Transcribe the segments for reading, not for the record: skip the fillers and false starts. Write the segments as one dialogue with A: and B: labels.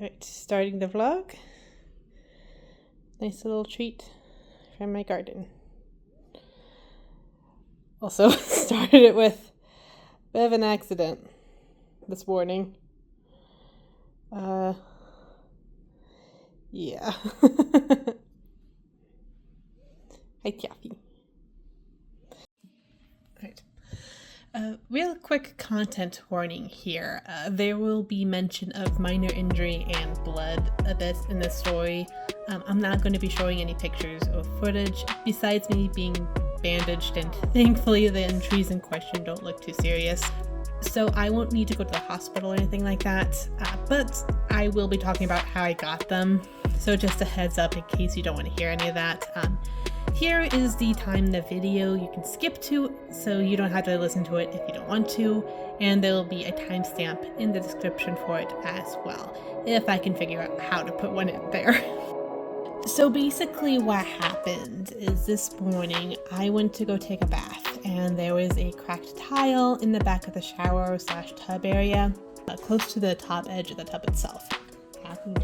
A: Alright, starting the vlog. Nice little treat from my garden. Also started it with a bit of an accident this morning. Yeah. Hi, Taffy. Alright. Real quick content warning here. There will be mention of minor injury and blood a bit in this story. I'm not going to be showing any pictures or footage besides me being bandaged, and thankfully the injuries in question don't look too serious. So I won't need to go to the hospital or anything like that, but I will be talking about how I got them. So just a heads up in case you don't want to hear any of that. Here is the time in the video you can skip to, so you don't have to listen to it if you don't want to, and there will be a timestamp in the description for it as well, if I can figure out how to put one in there. So basically what happened is this morning I went to go take a bath, and there was a cracked tile in the back of the shower / tub area, close to the top edge of the tub itself. No.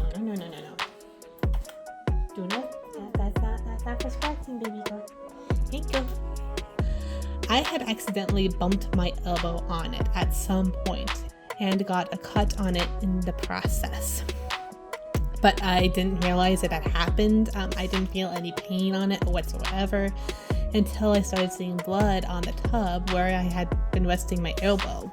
A: Do not. That's not for scratching, baby girl. Thank you. I had accidentally bumped my elbow on it at some point and got a cut on it in the process. But I didn't realize it had happened. I didn't feel any pain on it whatsoever until I started seeing blood on the tub where I had been resting my elbow.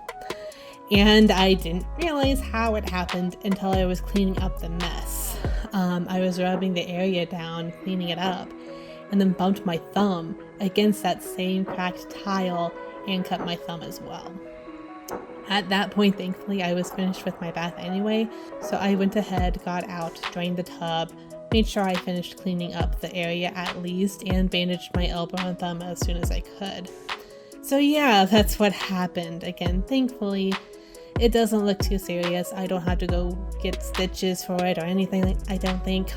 A: And I didn't realize how it happened until I was cleaning up the mess. I was rubbing the area down, cleaning it up, and then bumped my thumb against that same cracked tile and cut my thumb as well. At that point, thankfully, I was finished with my bath anyway, so I went ahead, got out, drained the tub, made sure I finished cleaning up the area at least, and bandaged my elbow and thumb as soon as I could. So yeah, that's what happened. Again, thankfully, it doesn't look too serious. I don't have to go get stitches for it or anything, I don't think.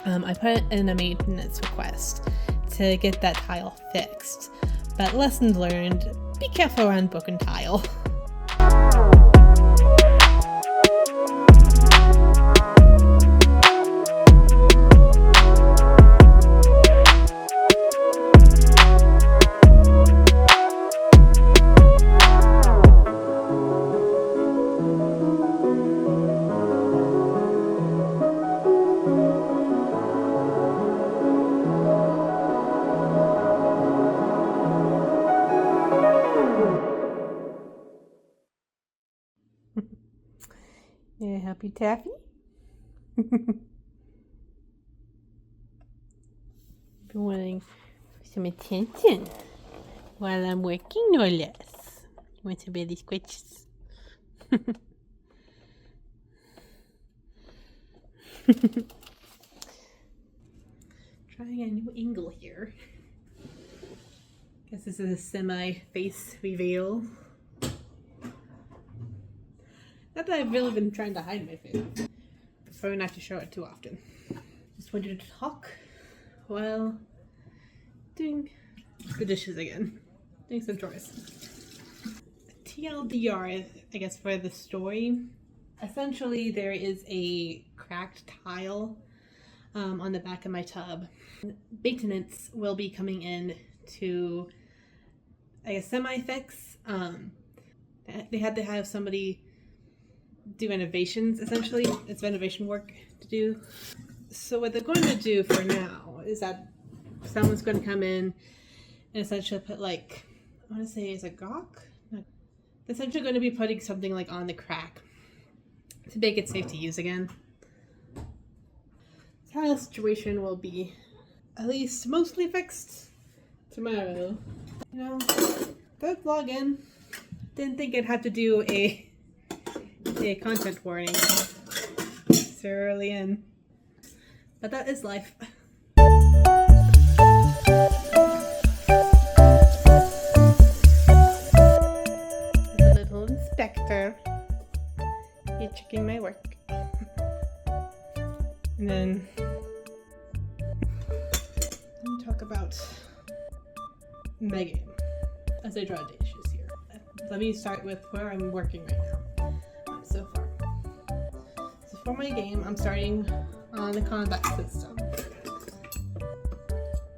A: I put in a maintenance request to get that tile fixed, but lessons learned, be careful around broken tile. Yeah, happy Taffy? Been wanting some attention while I'm working, no less. Want some belly squishes? Trying a new angle here. Guess this is a semi-face reveal. Not that I've really been trying to hide my face. Prefer not to show it too often. Just wanted to talk while doing the dishes again. Doing some chores. TLDR, I guess, for the story. Essentially, there is a cracked tile on the back of my tub. Maintenance will be coming in to, I guess, semi-fix. They had to have somebody do renovations, essentially. It's renovation work to do. So what they're going to do for now is that someone's going to come in and essentially put, like, I want to say it's a gawk? No. They're essentially going to be putting something like on the crack to make it safe to use again. The tile situation will be at least mostly fixed tomorrow. You know, third vlog in. Didn't think I'd have to do a content warning so early in, but that is life. The little inspector, he's checking my work. And then let me talk about my game as I draw dishes here. Let me start with where I'm working right now so far. for my game, I'm starting on the combat system.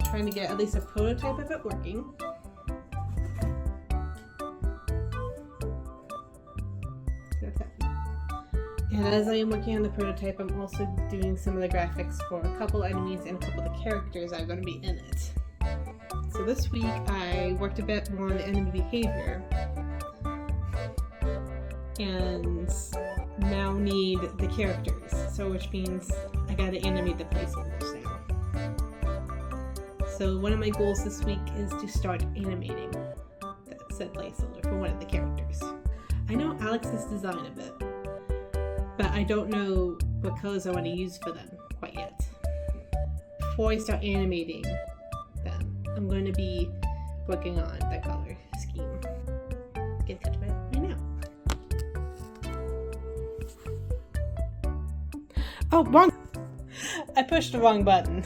A: Trying to get at least a prototype of it working. And as I am working on the prototype, I'm also doing some of the graphics for a couple enemies and a couple of the characters that are going to be in it. So this week I worked a bit more on the enemy behavior and now need the characters, so which means I gotta animate the placeholders now. So one of my goals this week is to start animating that said placeholder for one of the characters. I know Alex's design a bit, but I don't know what colors I want to use for them quite yet. Before I start animating them, I'm going to be working on the color scheme. Get cut to it right now. Oh, wrong! I pushed the wrong button.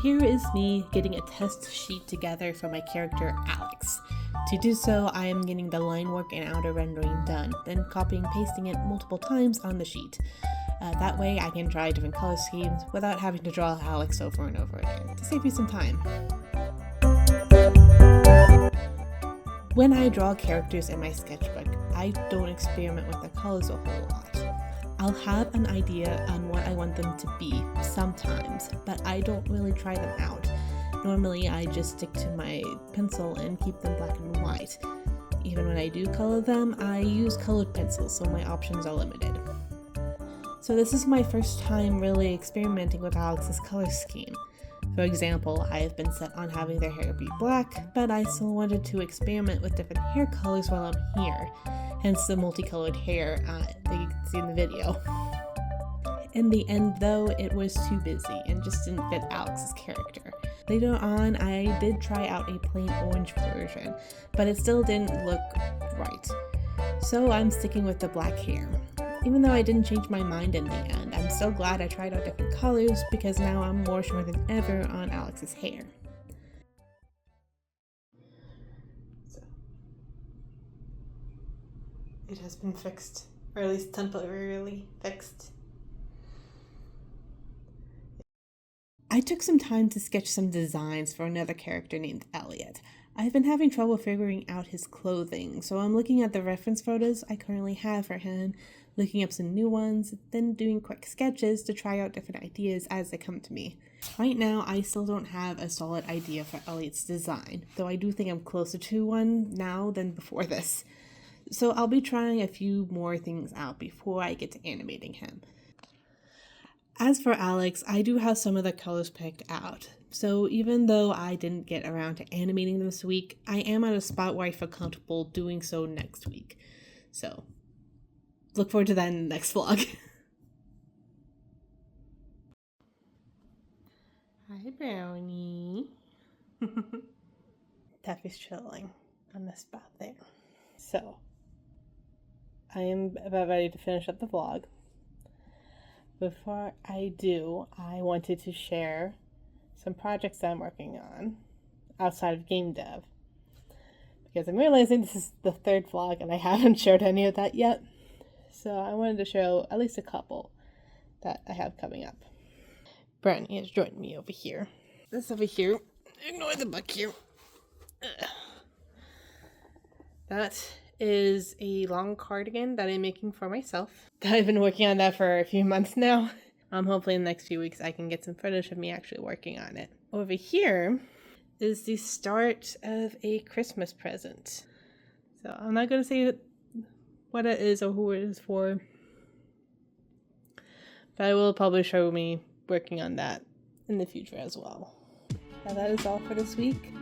A: Here is me getting a test sheet together for my character Alex. To do so, I am getting the line work and outer rendering done, then copying and pasting it multiple times on the sheet. That way I can try different color schemes without having to draw Alex over and over again, to save me some time. When I draw characters in my sketchbook, I don't experiment with the colors a whole lot. I'll have an idea on what I want them to be sometimes, but I don't really try them out. Normally I just stick to my pencil and keep them black and white. Even when I do color them, I use colored pencils, so my options are limited. So this is my first time really experimenting with Alex's color scheme. For example, I have been set on having their hair be black, but I still wanted to experiment with different hair colors while I'm here. Hence the multicolored hair that you can see in the video. In the end though, it was too busy and just didn't fit Alex's character. Later on, I did try out a plain orange version, but it still didn't look right. So I'm sticking with the black hair. Even though I didn't change my mind in the end, I'm still glad I tried out different colors because now I'm more sure than ever on Alex's hair. It has been fixed, or at least temporarily fixed. I took some time to sketch some designs for another character named Elliot. I've been having trouble figuring out his clothing, so I'm looking at the reference photos I currently have for him, looking up some new ones, then doing quick sketches to try out different ideas as they come to me. Right now, I still don't have a solid idea for Elliot's design, though I do think I'm closer to one now than before this. So I'll be trying a few more things out before I get to animating him. As for Alex, I do have some of the colors picked out. So even though I didn't get around to animating them this week, I am at a spot where I feel comfortable doing so next week. So look forward to that in the next vlog. Hi, Brownie. Taffy's chilling on the spot there. So I am about ready to finish up the vlog. Before I do, I wanted to share some projects that I'm working on outside of game dev. Because I'm realizing this is the third vlog and I haven't shared any of that yet. So I wanted to show at least a couple that I have coming up. Brownie has joined me over here. This over here, ignore the book here. That is a long cardigan that I'm making for myself. I've been working on that for a few months now. Hopefully in the next few weeks I can get some footage of me actually working on it. Over here is the start of a Christmas present. So I'm not going to say what it is or who it is for, but I will probably show me working on that in the future as well. Now that is all for this week.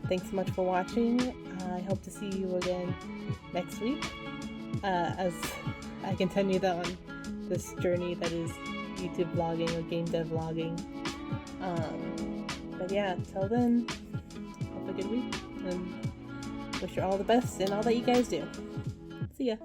A: Thanks so much for watching. I hope to see you again next week as I continue on this journey that is YouTube vlogging or game dev vlogging. But yeah, until then, have a good week and Wish you all the best in all that you guys do. See ya.